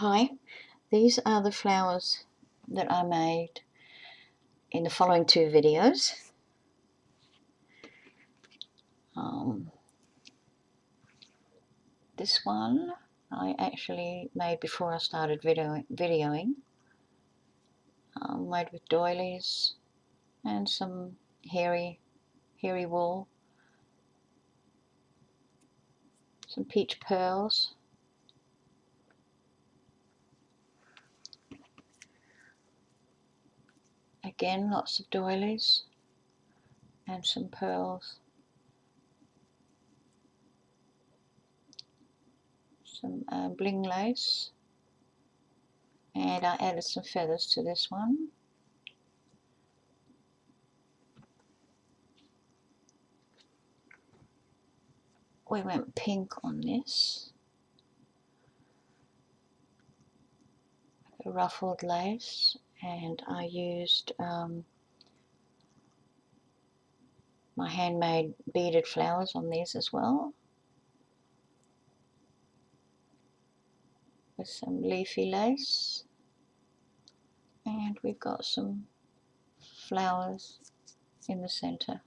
Hi, these are the flowers that I made in the following two videos. This one I actually made before I started videoing. Made with doilies and some hairy wool, some peach pearls, again lots of doilies and some pearls, some bling lace, and I added some feathers to this one. We went pink on this, a ruffled lace, and I used my handmade beaded flowers on these as well, with some leafy lace, and we've got some flowers in the center.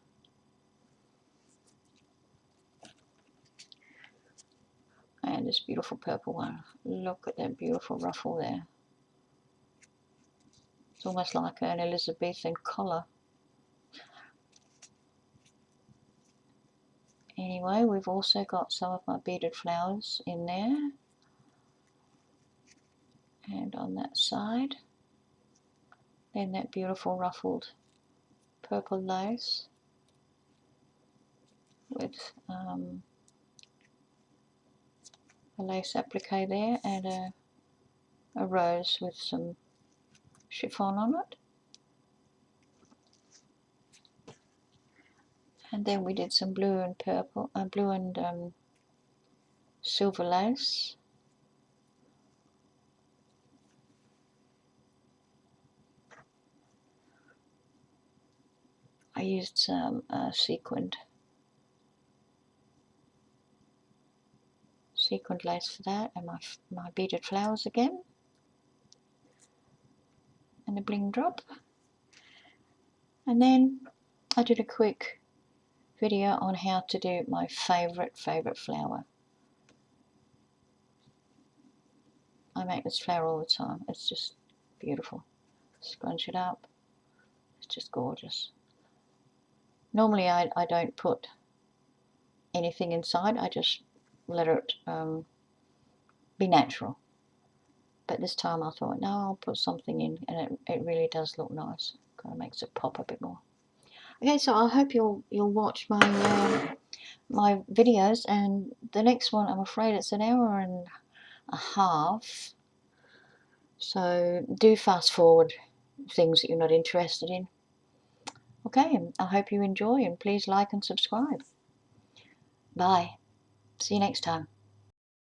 And this beautiful purple one. Look at that beautiful ruffle there. It's almost like an Elizabethan collar. Anyway, we've also got some of my beaded flowers in there. And on that side. Then that beautiful ruffled purple lace with a lace applique there, and a rose with some chiffon on it. And then we did some blue and purple, blue and silver lace. I used some sequined lace for that, and my beaded flowers again, and a bling drop. And then I did a quick video on how to do my favorite flower. I make this flower all the time. It's just beautiful. Scrunch it up. It's just gorgeous. Normally I don't put anything inside. I just let it be natural. But this time I thought, no, I'll put something in, and it really does look nice. Kind of makes it pop a bit more. Okay, so I hope you'll watch my my videos, and the next one, I'm afraid it's an hour and a half. So do fast forward things that you're not interested in. Okay, I hope you enjoy, and please like and subscribe. Bye. See you next time.